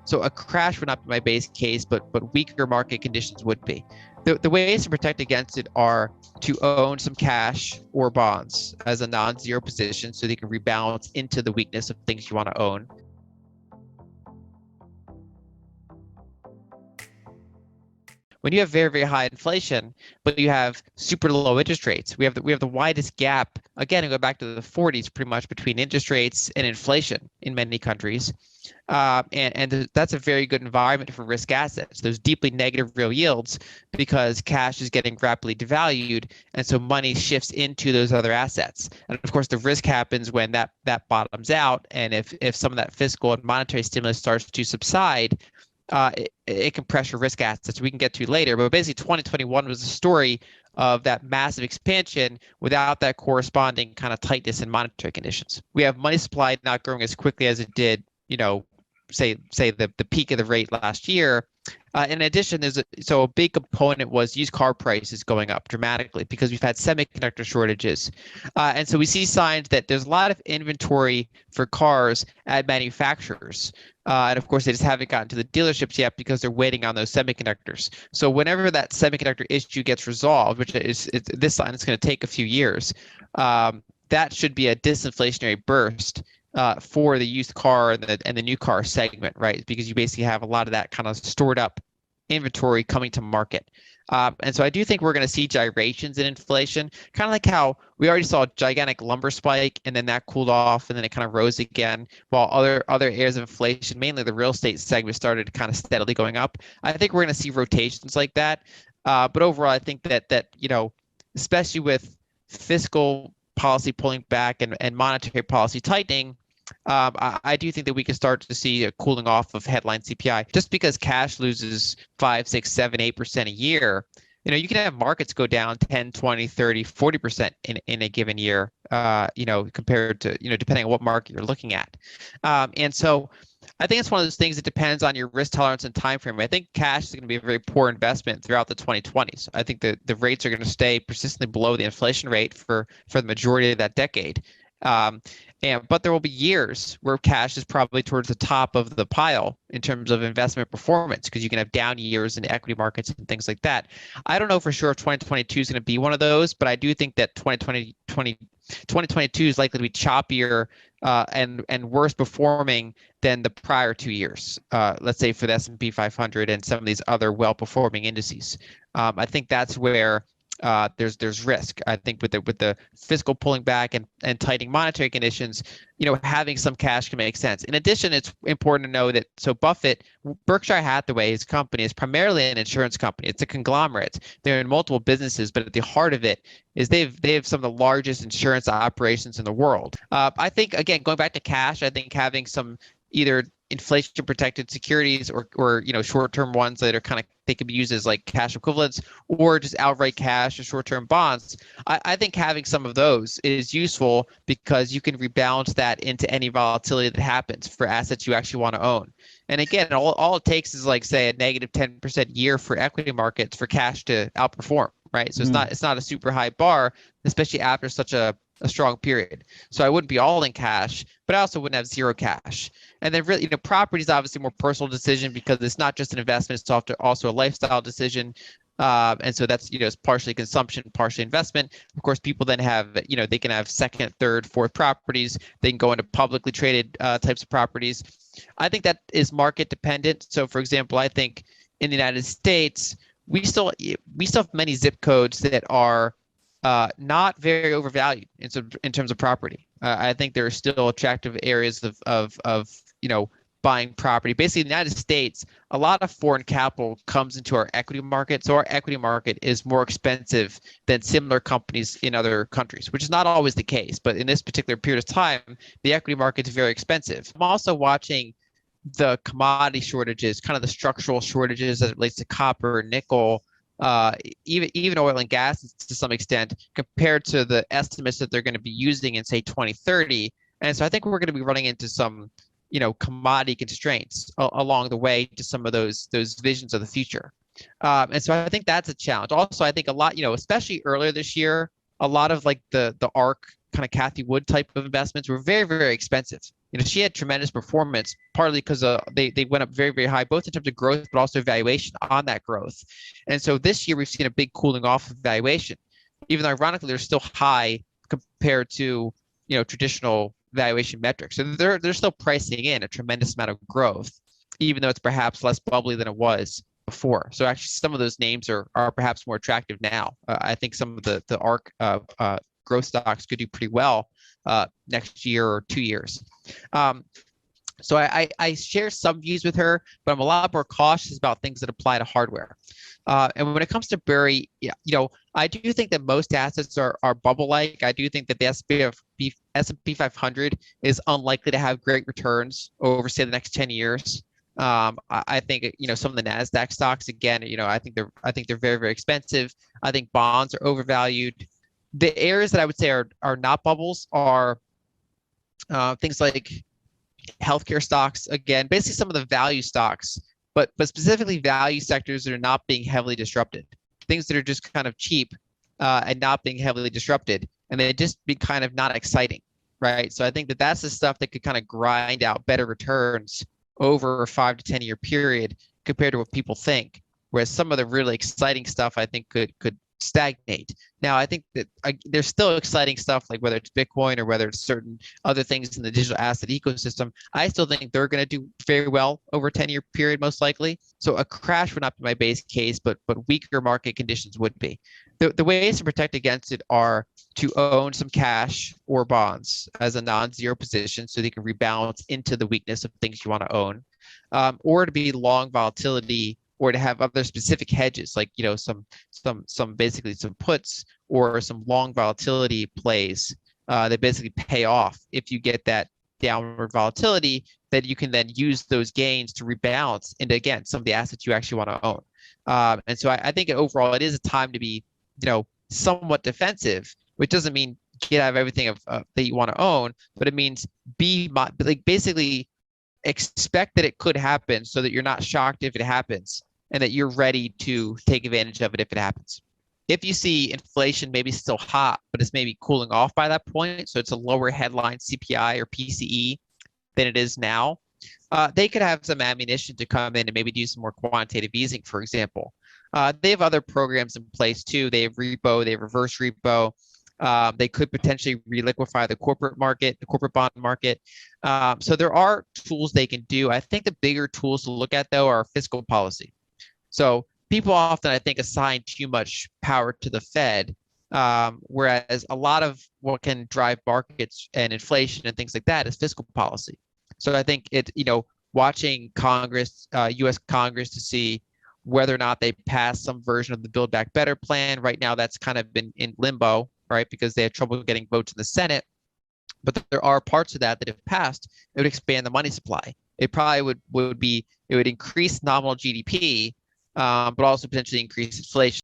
So a crash would not be my base case, but weaker market conditions would be. The ways to protect against it are to own some cash or bonds as a non-zero position so they can rebalance into the weakness of things you want to own. When you have very, very high inflation, but you have super low interest rates, we have the widest gap, again, go back to the 40s pretty much, between interest rates and inflation in many countries. And that's a very good environment for risk assets. There's deeply negative real yields because cash is getting rapidly devalued, and so money shifts into those other assets. And of course, the risk happens when that bottoms out, and if some of that fiscal and monetary stimulus starts to subside, it can pressure risk assets. We can get to later, but basically 2021 was a story of that massive expansion without that corresponding kind of tightness in monetary conditions. We have money supply not growing as quickly as it did, say the peak of the rate last year. In addition, a big component was used car prices going up dramatically because we've had semiconductor shortages. And so we see signs that there's a lot of inventory for cars at manufacturers. And of course, they just haven't gotten to the dealerships yet because they're waiting on those semiconductors. So whenever that semiconductor issue gets resolved, which is this sign, it's going to take a few years, that should be a disinflationary burst for the used car and the new car segment, right? Because you basically have a lot of that kind of stored up inventory coming to market. And so I do think we're going to see gyrations in inflation, kind of like how we already saw a gigantic lumber spike and then that cooled off and then it kind of rose again, while other areas of inflation, mainly the real estate segment, started kind of steadily going up. I think we're going to see rotations like that. But overall, I think that especially with fiscal policy pulling back and monetary policy tightening, I do think that we can start to see a cooling off of headline CPI. Just because cash loses 5, 6, 7, 8% a year, you can have markets go down 10, 20, 30, 40% in a given year, compared to, depending on what market you're looking at. And so I think it's one of those things that depends on your risk tolerance and time frame. I think cash is going to be a very poor investment throughout the 2020s. I think the rates are going to stay persistently below the inflation rate for the majority of that decade. But there will be years where cash is probably towards the top of the pile in terms of investment performance, because you can have down years in equity markets and things like that. I don't know for sure if 2022 is going to be one of those, but I do think that 2022 is likely to be choppier and worse performing than the prior 2 years. Let's say for the S&P 500 and some of these other well-performing indices. I think that's where there's risk. I think with the fiscal pulling back and tightening monetary conditions, having some cash can make sense. In addition, it's important to know that Berkshire Hathaway, his company, is primarily an insurance company. It's a conglomerate. They're in multiple businesses, but at the heart of it is they have some of the largest insurance operations in the world. I think, again, going back to cash, I think having some either inflation protected securities or short-term ones that are they can be used as like cash equivalents, or just outright cash or short-term bonds. I think having some of those is useful because you can rebalance that into any volatility that happens for assets you actually want to own. And again, all it takes is like, say, a negative 10% year for equity markets for cash to outperform, right? So it's not a super high bar, especially after such a strong period. So I wouldn't be all in cash, but I also wouldn't have zero cash. And then really, property is obviously a more personal decision because it's not just an investment, it's also a lifestyle decision. And so that's, it's partially consumption, partially investment. Of course, people then have, they can have second, third, fourth properties. They can go into publicly traded types of properties. I think that is market dependent. So for example, I think in the United States, we still have many zip codes that are not very overvalued in terms of property. I think there are still attractive areas of buying property. Basically, in the United States, a lot of foreign capital comes into our equity market. So our equity market is more expensive than similar companies in other countries, which is not always the case. But in this particular period of time, the equity market is very expensive. I'm also watching the commodity shortages, kind of the structural shortages as it relates to copper, nickel, even oil and gas to some extent, compared to the estimates that they're going to be using in, say, 2030. And so I think we're going to be running into some, commodity constraints along the way to some of those visions of the future. And so I think that's a challenge. Also, I think a lot, especially earlier this year, a lot of like the ARK kind of Cathie Wood type of investments were very, very expensive. She had tremendous performance, partly because they went up very, very high, both in terms of growth, but also valuation on that growth. And so this year we've seen a big cooling off of valuation, even though ironically they're still high compared to traditional valuation metrics. So they're still pricing in a tremendous amount of growth, even though it's perhaps less bubbly than it was before. So actually, some of those names are perhaps more attractive now. I think some of the ARK growth stocks could do pretty well next year or 2 years. So I share some views with her, but I'm a lot more cautious about things that apply to hardware. And when it comes to Burry, I do think that most assets are bubble-like. I do think that the S&P 500 is unlikely to have great returns over, say, the next 10 years. I think some of the Nasdaq stocks, again, I think they're very, very expensive. I think bonds are overvalued. The areas that I would say are not bubbles are things like healthcare stocks. Again, basically some of the value stocks, but specifically value sectors that are not being heavily disrupted. Things that are just kind of cheap and not being heavily disrupted, and they just be kind of not exciting, right? So I think that that's the stuff that could kind of grind out better returns over a 5 to 10 year period compared to what people think. Whereas some of the really exciting stuff I think could stagnate. Now, I think that there's still exciting stuff, like whether it's Bitcoin or whether it's certain other things in the digital asset ecosystem. I still think they're going to do very well over a 10 year period, most likely. So a crash would not be my base case, but weaker market conditions would be. The ways to protect against it are to own some cash or bonds as a non-zero position so they can rebalance into the weakness of things you want to own, or to be long volatility, or to have other specific hedges, like some basically some puts or some long volatility plays that basically pay off if you get that downward volatility, that you can then use those gains to rebalance into, again, some of the assets you actually want to own. And so I think overall it is a time to be somewhat defensive, which doesn't mean get out of everything that you want to own, but it means basically expect that it could happen so that you're not shocked if it happens, and that you're ready to take advantage of it if it happens. If you see inflation maybe still hot, but it's maybe cooling off by that point, so it's a lower headline CPI or PCE than it is now, they could have some ammunition to come in and maybe do some more quantitative easing, for example. They have other programs in place too. They have repo, they have reverse repo. They could potentially reliquify the corporate market, the corporate bond market. So there are tools they can do. I think the bigger tools to look at, though, are fiscal policy. So people often, I think, assign too much power to the Fed, whereas a lot of what can drive markets and inflation and things like that is fiscal policy. So I think watching Congress, U.S. Congress, to see whether or not they pass some version of the Build Back Better plan. Right now, that's kind of been in limbo, right, because they had trouble getting votes in the Senate. But there are parts of that if passed, it would expand the money supply. It probably would increase nominal GDP, but also potentially increase inflation.